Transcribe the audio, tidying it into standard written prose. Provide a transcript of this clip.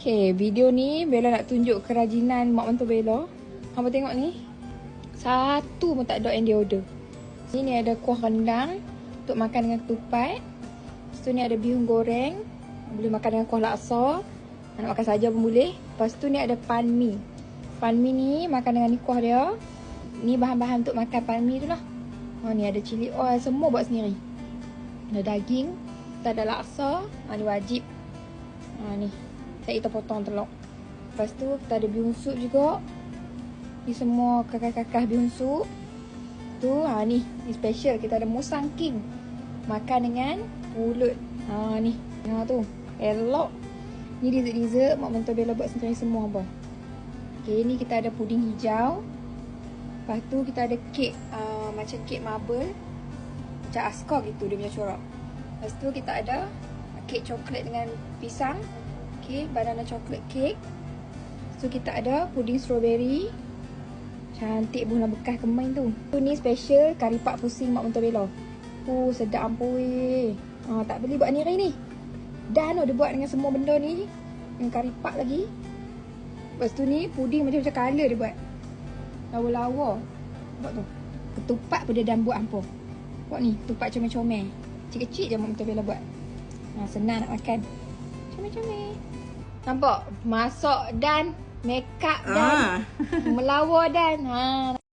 Okay, video ni Bella nak tunjuk kerajinan mak mentua Bella. Hampa tengok ni. Satu pun tak ada yang dia order. Sini ada kuah rendang untuk makan dengan ketupat. Lepas tu ni ada bihun goreng. Boleh makan dengan kuah laksa. Nak makan saja pun boleh. Lepas tu ni ada pan mi. Pan mi ni makan dengan ni kuah dia. Ni bahan-bahan untuk makan pan mi tu lah. Ni ada cili oil, semua buat sendiri. Ada daging, kita ada laksa. Ni wajib. Ni kita potong telur. Lepas tu kita ada bihun sup juga. Ni semua kakak-kakak bihun sup. Tu ni special, kita ada musang king. Makan dengan pulut. Ni. Tu. Elok. Ni dessert-dessert mak mentua Bella buat sendiri semua apa. Okay, ni kita ada puding hijau. Lepas tu kita ada kek macam kek marble. Macam askar gitu dia punya corak. Lepas tu kita ada kek coklat dengan pisang. Okay, banana chocolate cake. Lepas tu kita ada puding strawberry. Cantik bunga bekas kemain tu. Ni special kari pak pusing mak mentua Bella. Sedap ampun. Tak beli buat ni hari ni. Dan dia buat dengan semua benda ni. Dengan kari pak lagi. Lepas tu ni puding macam-macam colour dia buat. Lawa-lawa. Nampak tu. Ketupat pun dia dan buat ampun. Buat ni, ketupat comel-comel. Kecil-kecil je mak mentua Bella buat. Senang nak makan. Comel-comel. Nampak? Masak dan make up dan melawa dan